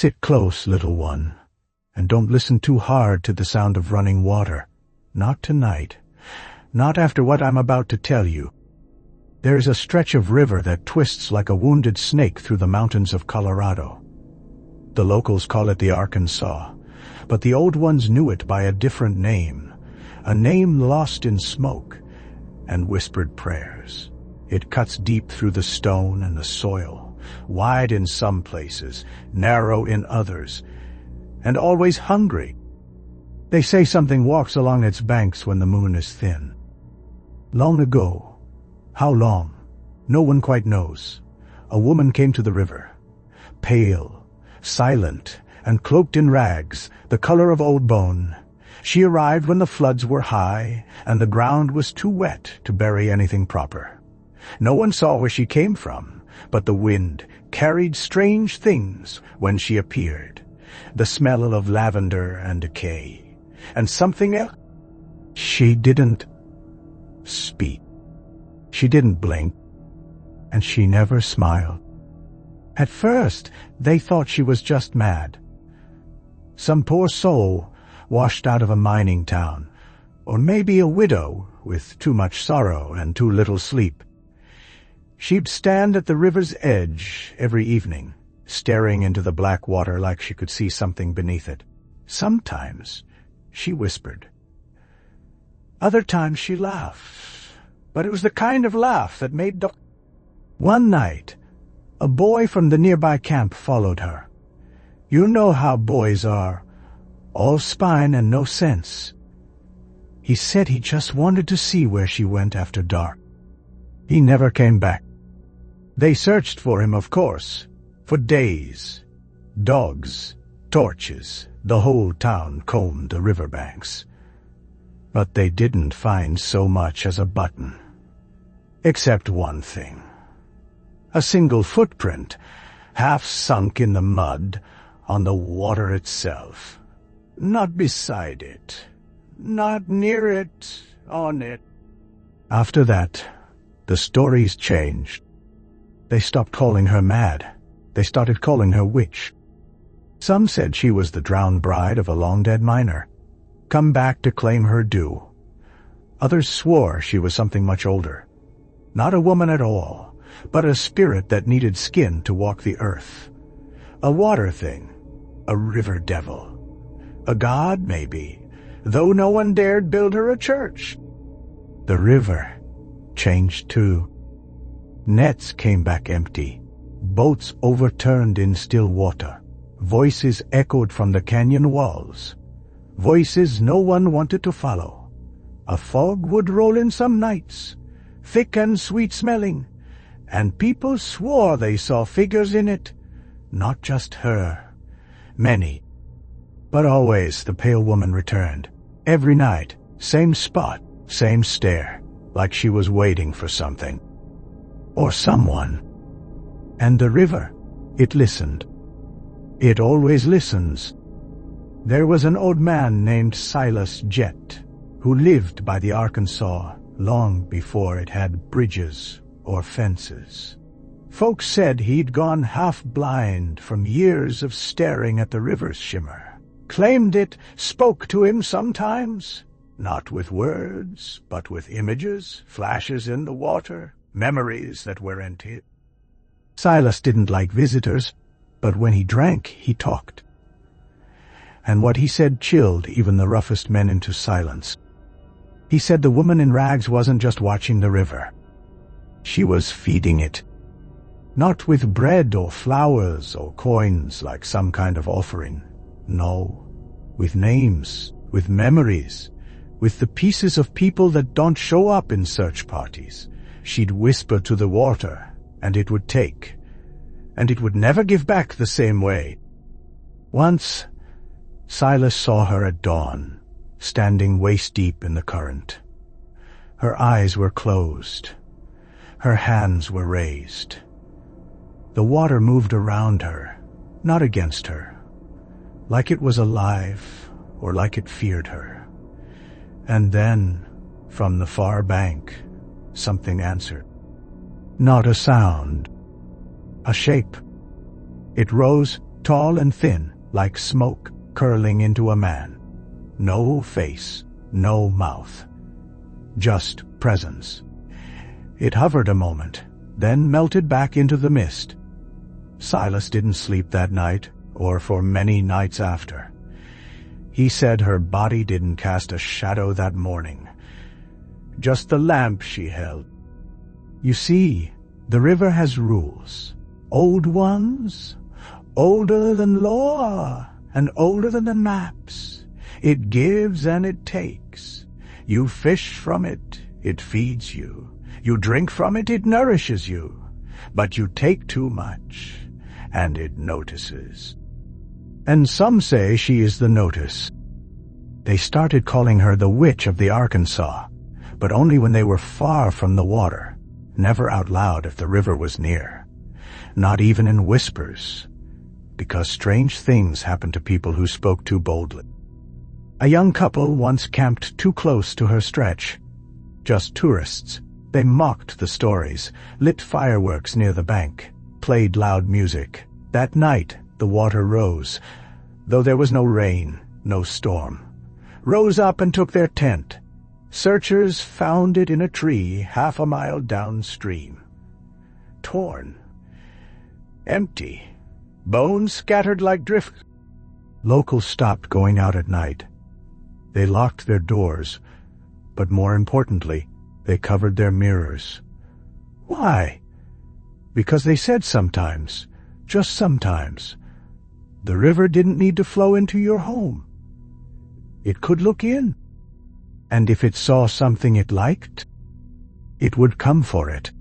Sit close, little one, and don't listen too hard to the sound of running water. Not tonight. Not after what I'm about to tell you. There is a stretch of river that twists like a wounded snake through the mountains of Colorado. The locals call it the Arkansas, but the old ones knew it by a different name, a name lost in smoke and whispered prayers. It cuts deep through the stone and the soil, wide in some places, narrow in others, and always hungry. They say something walks along its banks when the moon is thin. Long ago, how long? No one quite knows. A woman came to the river, pale, silent, and cloaked in rags, the color of old bone. She arrived when the floods were high, and the ground was too wet to bury anything proper. No one saw where she came from, but the wind carried strange things when she appeared. The smell of lavender and decay, and something else. She didn't speak. She didn't blink, and she never smiled. At first, they thought she was just mad. Some poor soul washed out of a mining town, or maybe a widow with too much sorrow and too little sleep. She'd stand at the river's edge every evening, staring into the black water like she could see something beneath it. Sometimes she whispered. Other times she laughed, but it was the kind of laugh that made One night, a boy from the nearby camp followed her. You know how boys are, all spine and no sense. He said he just wanted to see where she went after dark. He never came back. They searched for him, of course, for days. Dogs, torches, the whole town combed the riverbanks. But they didn't find so much as a button. Except one thing. A single footprint, half sunk in the mud, on the water itself. Not beside it, not near it, on it. After that, the stories changed. They stopped calling her mad. They started calling her witch. Some said she was the drowned bride of a long-dead miner, come back to claim her due. Others swore she was something much older. Not a woman at all, but a spirit that needed skin to walk the earth. A water thing, a river devil. A god, maybe, though no one dared build her a church. The river changed too. Nets came back empty, boats overturned in still water. Voices echoed from the canyon walls, voices no one wanted to follow. A fog would roll in some nights, thick and sweet-smelling, and people swore they saw figures in it. Not just her, many. But always the pale woman returned. Every night, same spot, same stare, like she was waiting for something. Or someone. And the river, it listened. It always listens. There was an old man named Silas Jett, who lived by the Arkansas long before it had bridges or fences. Folks said he'd gone half-blind from years of staring at the river's shimmer. Claimed it spoke to him sometimes, not with words, but with images, flashes in the water, memories that weren't his. Silas didn't like visitors, but when he drank, he talked. And what he said chilled even the roughest men into silence. He said the woman in rags wasn't just watching the river. She was feeding it. Not with bread or flowers or coins like some kind of offering. No, with names, with memories, with the pieces of people that don't show up in search parties. She'd whisper to the water, and it would take, and it would never give back the same way. Once, Silas saw her at dawn, standing waist-deep in the current. Her eyes were closed. Her hands were raised. The water moved around her, not against her, like it was alive or like it feared her. And then, from the far bank, something answered. Not a sound, a shape. It rose tall and thin, like smoke curling into a man. No face, no mouth, just presence. It hovered a moment, then melted back into the mist. Silas didn't sleep that night, or for many nights after. He said her body didn't cast a shadow that morning, just the lamp she held. You see, the river has rules, old ones, older than law, and older than the maps. It gives and it takes. You fish from it, it feeds you. You drink from it, it nourishes you. But you take too much, and it notices. And some say she is the notice. They started calling her the Witch of the Arkansas, but only when they were far from the water, never out loud if the river was near, not even in whispers, because strange things happened to people who spoke too boldly. A young couple once camped too close to her stretch. Just tourists. They mocked the stories, lit fireworks near the bank, played loud music. That night, the water rose, though there was no rain, no storm. Rose up and took their tent. Searchers found it in a tree 1/2 mile downstream. Torn. Empty. Bones scattered like drift. Locals stopped going out at night. They locked their doors, but more importantly, they covered their mirrors. Why? Because they said sometimes, just sometimes, the river didn't need to flow into your home. It could look in, and if it saw something it liked, it would come for it.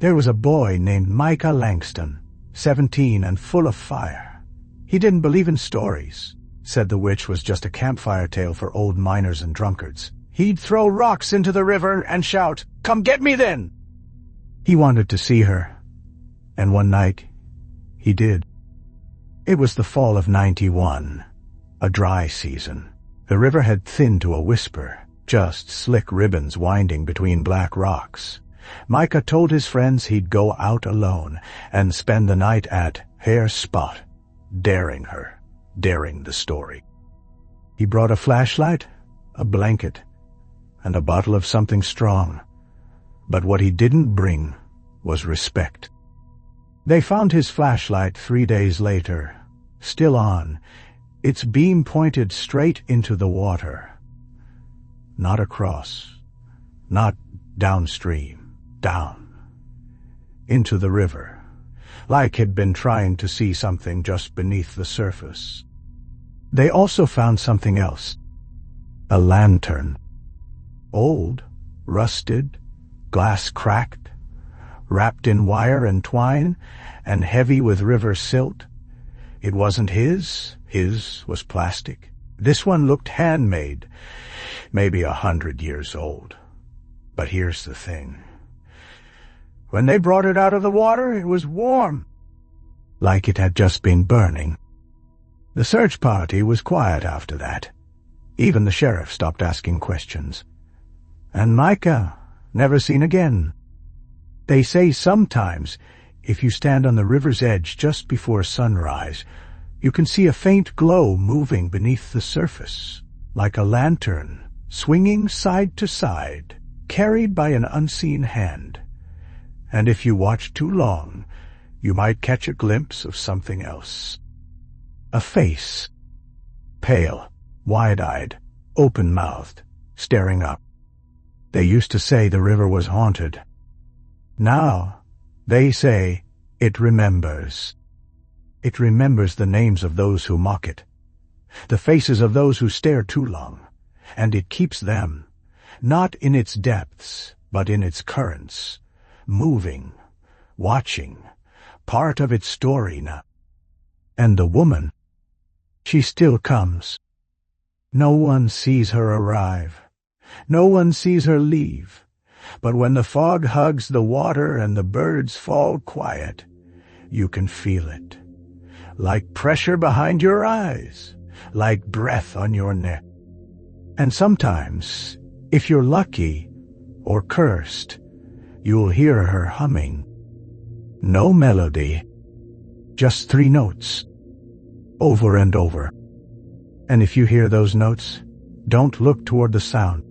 There was a boy named Micah Langston, 17 and full of fire. He didn't believe in stories, said the witch was just a campfire tale for old miners and drunkards. He'd throw rocks into the river and shout, "Come get me then!" He wanted to see her, and one night he did. It was the fall of '91, a dry season. The river had thinned to a whisper, just slick ribbons winding between black rocks. Micah told his friends he'd go out alone and spend the night at her spot, daring her, daring the story. He brought a flashlight, a blanket, and a bottle of something strong. But what he didn't bring was respect. They found his flashlight 3 days later, still on, its beam pointed straight into the water. Not across, not downstream, down, into the river, like he'd been trying to see something just beneath the surface. They also found something else, a lantern. Old, rusted, glass cracked, wrapped in wire and twine, and heavy with river silt. It wasn't his was plastic. This one looked handmade, maybe 100 years old. But here's the thing. When they brought it out of the water, it was warm, like it had just been burning. The search party was quiet after that. Even the sheriff stopped asking questions. And Micah, never seen again. They say sometimes, if you stand on the river's edge just before sunrise, you can see a faint glow moving beneath the surface, like a lantern, swinging side to side, carried by an unseen hand. And if you watch too long, you might catch a glimpse of something else. A face, pale, wide-eyed, open-mouthed, staring up. They used to say the river was haunted. Now, they say it remembers. It remembers the names of those who mock it, the faces of those who stare too long, and it keeps them, not in its depths, but in its currents, moving, watching, part of its story now. And the woman, she still comes. No one sees her arrive. No one sees her leave. But when the fog hugs the water and the birds fall quiet, you can feel it. Like pressure behind your eyes, like breath on your neck. And sometimes, if you're lucky or cursed, you'll hear her humming. No melody, just 3 notes, over and over. And if you hear those notes, don't look toward the sound.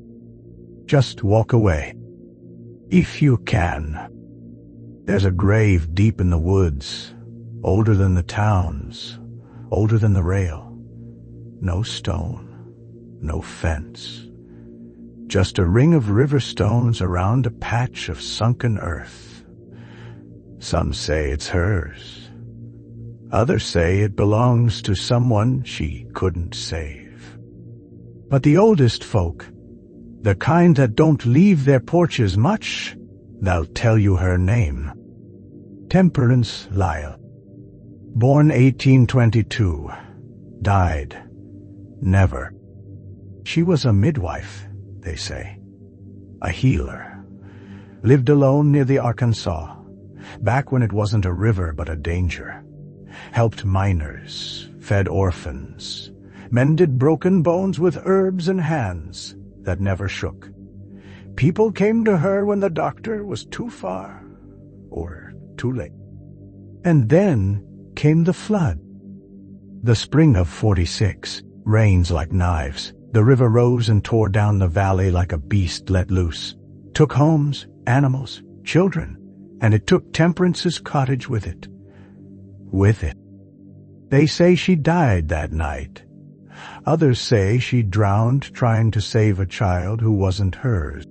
Just walk away. If you can. There's a grave deep in the woods, older than the towns, older than the rail. No stone, no fence. Just a ring of river stones around a patch of sunken earth. Some say it's hers. Others say it belongs to someone she couldn't save. But the oldest folk, the kind that don't leave their porches much, they'll tell you her name. Temperance Lyle. Born 1822. Died. Never. She was a midwife, they say. A healer. Lived alone near the Arkansas, back when it wasn't a river but a danger. Helped miners, fed orphans, mended broken bones with herbs and hands that never shook. People came to her when the doctor was too far or too late. And then came the flood. The spring of 46, rains like knives. The river rose and tore down the valley like a beast let loose. Took homes, animals, children, and it took Temperance's cottage with it. With it. They say she died that night. Others say she drowned trying to save a child who wasn't hers.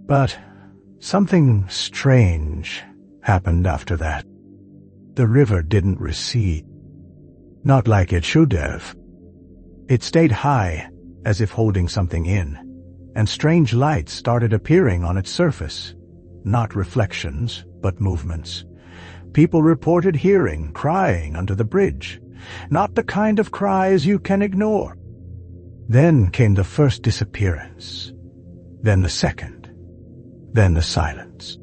But something strange happened after that. The river didn't recede. Not like it should have. It stayed high, as if holding something in, and strange lights started appearing on its surface. Not reflections, but movements. People reported hearing crying under the bridge, not the kind of cries you can ignore. Then came the first disappearance, then the second, then the silence.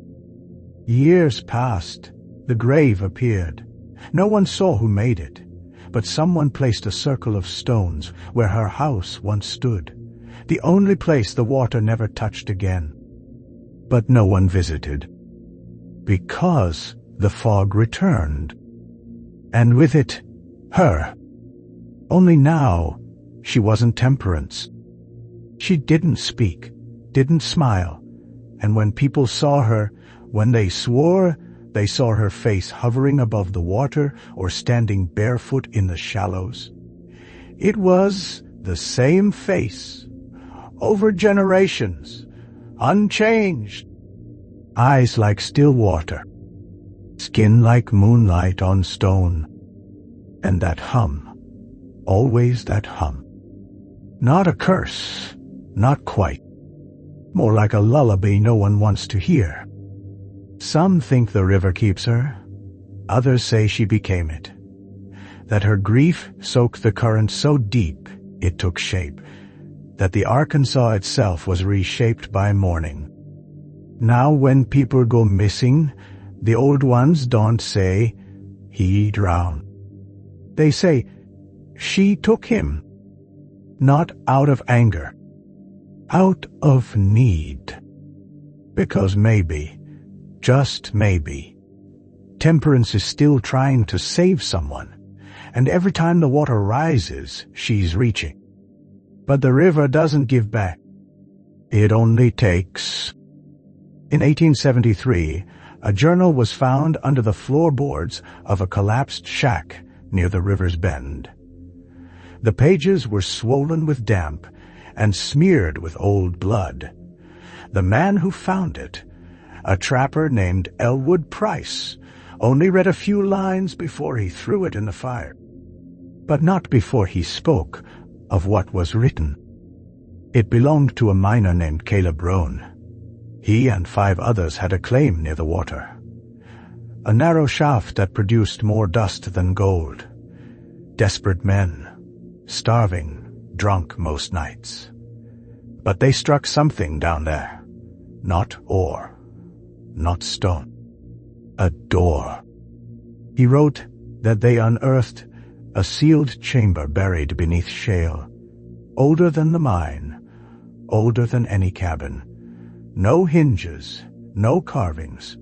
Years passed. The grave appeared. No one saw who made it, but someone placed a circle of stones where her house once stood, the only place the water never touched again. But no one visited, because the fog returned, and with it, her. Only now, she wasn't Temperance. She didn't speak, didn't smile, and when people saw her, when they swore, they saw her face hovering above the water or standing barefoot in the shallows. It was the same face, over generations, unchanged. Eyes like still water, skin like moonlight on stone, and that hum, always that hum. Not a curse, not quite. More like a lullaby no one wants to hear. Some think the river keeps her. Others say she became it. That her grief soaked the current so deep it took shape. That the Arkansas itself was reshaped by mourning. Now when people go missing, the old ones don't say, "He drowned." They say, "She took him." Not out of anger. Out of need. Because maybe, just maybe, Temperance is still trying to save someone, and every time the water rises, she's reaching. But the river doesn't give back. It only takes. In 1873, a journal was found under the floorboards of a collapsed shack near the river's bend. The pages were swollen with damp and smeared with old blood. The man who found it, a trapper named Elwood Price, only read a few lines before he threw it in the fire. But not before he spoke of what was written. It belonged to a miner named Caleb Roan. He and 5 others had a claim near the water. A narrow shaft that produced more dust than gold. Desperate men, starving, drunk most nights. But they struck something down there. Not ore. Not stone. A door. He wrote that they unearthed a sealed chamber buried beneath shale, older than the mine, older than any cabin. No hinges, no carvings,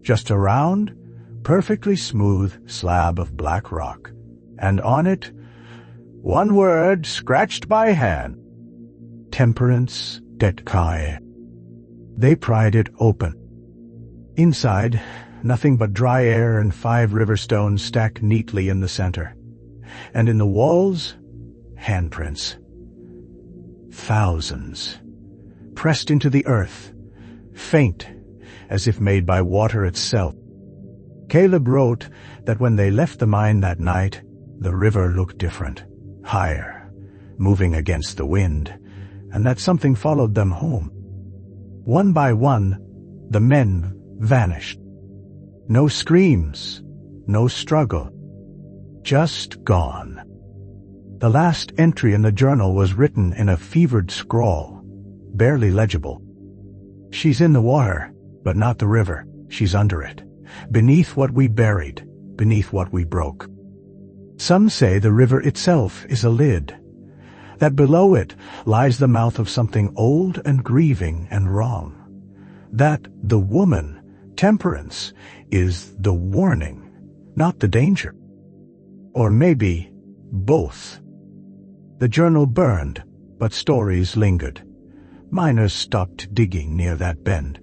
just a round, perfectly smooth slab of black rock, and on it, one word scratched by hand: Temperance Detkai. They pried it open. Inside, nothing but dry air and 5 river stones stacked neatly in the center. And in the walls, handprints. Thousands. Pressed into the earth, faint, as if made by water itself. Caleb wrote that when they left the mine that night, the river looked different, higher, moving against the wind, and that something followed them home. One by one, the men vanished. No screams, no struggle, just gone. The last entry in the journal was written in a fevered scrawl, barely legible. She's in the water, but not the river. She's under it, beneath what we buried, beneath what we broke. Some say the river itself is a lid, that below it lies the mouth of something old and grieving and wrong, that the woman, Temperance, is the warning, not the danger. Or maybe both. The journal burned, but stories lingered. Miners stopped digging near that bend.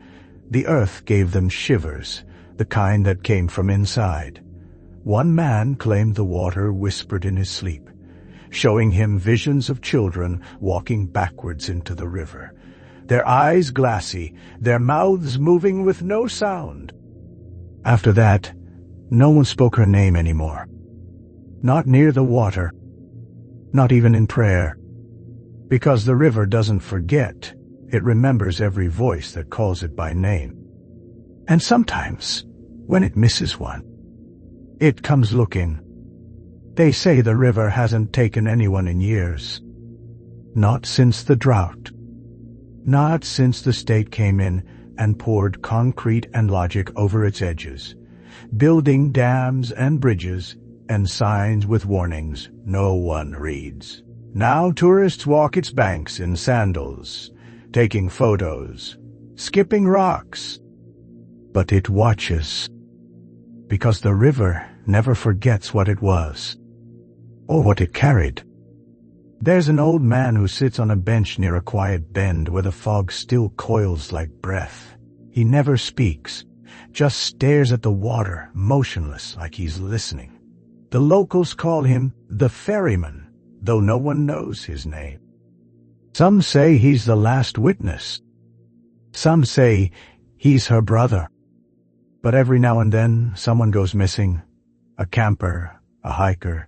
The earth gave them shivers, the kind that came from inside. One man claimed the water whispered in his sleep, showing him visions of children walking backwards into the river, their eyes glassy, their mouths moving with no sound. After that, no one spoke her name anymore. Not near the water, not even in prayer. Because the river doesn't forget, it remembers every voice that calls it by name. And sometimes, when it misses one, it comes looking. They say the river hasn't taken anyone in years. Not since the drought. Not since the state came in and poured concrete and logic over its edges, building dams and bridges and signs with warnings no one reads. Now tourists walk its banks in sandals, taking photos, skipping rocks. But it watches, because the river never forgets what it was, or what it carried. There's an old man who sits on a bench near a quiet bend where the fog still coils like breath. He never speaks, just stares at the water, motionless like he's listening. The locals call him the ferryman, though no one knows his name. Some say he's the last witness. Some say he's her brother. But every now and then someone goes missing. A camper, a hiker,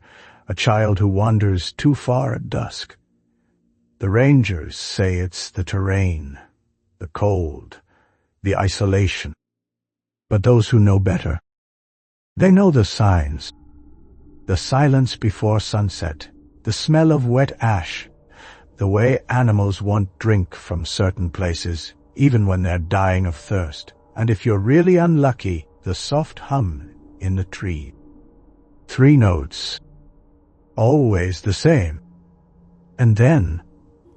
a child who wanders too far at dusk. The rangers say it's the terrain, the cold, the isolation. But those who know better, they know the signs. The silence before sunset, the smell of wet ash, the way animals won't drink from certain places, even when they're dying of thirst, and if you're really unlucky, the soft hum in the tree. 3 notes. Always the same. And then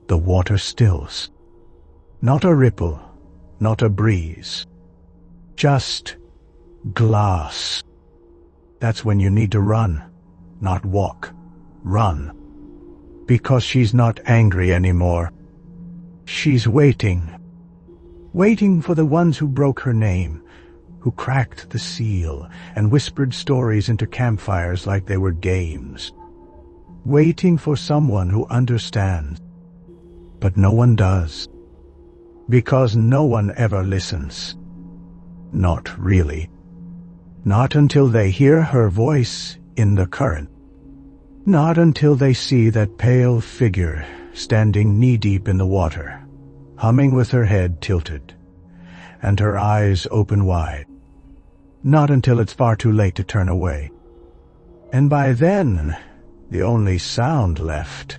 the water stills. Not a ripple, not a breeze. Just glass. That's when you need to run, not walk. Run. Because she's not angry anymore. She's waiting. Waiting for the ones who broke her name, who cracked the seal and whispered stories into campfires like they were games. Waiting for someone who understands. But no one does. Because no one ever listens. Not really. Not until they hear her voice in the current. Not until they see that pale figure standing knee-deep in the water, humming with her head tilted, and her eyes open wide. Not until it's far too late to turn away. And by then, the only sound left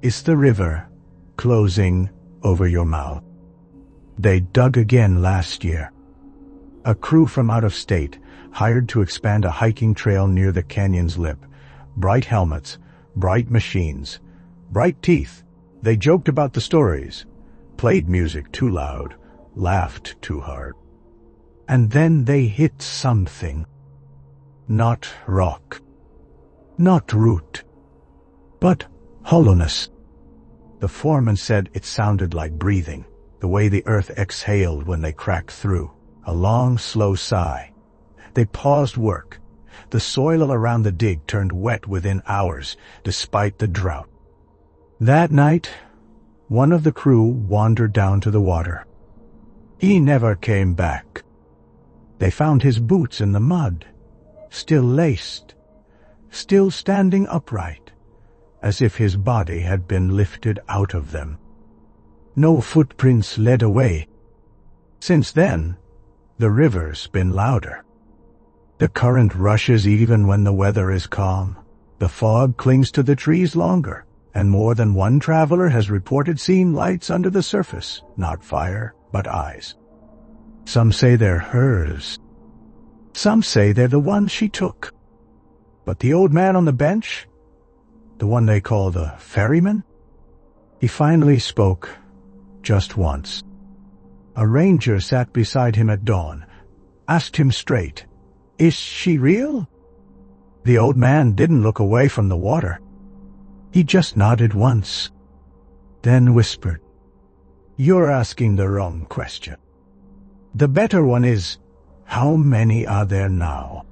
is the river closing over your mouth. They dug again last year. A crew from out of state hired to expand a hiking trail near the canyon's lip. Bright helmets, bright machines, bright teeth. They joked about the stories, played music too loud, laughed too hard. And then they hit something. Not rock. Not root, but hollowness. The foreman said it sounded like breathing, the way the earth exhaled when they cracked through. A long, slow sigh. They paused work. The soil around the dig turned wet within hours, despite the drought. That night, one of the crew wandered down to the water. He never came back. They found his boots in the mud, still laced, still standing upright, as if his body had been lifted out of them. No footprints led away. Since then, the river's been louder. The current rushes even when the weather is calm. The fog clings to the trees longer, and more than one traveler has reported seeing lights under the surface, not fire, but eyes. Some say they're hers. Some say they're the ones she took. But the old man on the bench, the one they call the ferryman, he finally spoke just once. A ranger sat beside him at dawn, asked him straight, "Is she real?" The old man didn't look away from the water. He just nodded once, then whispered, "You're asking the wrong question. The better one is, how many are there now?"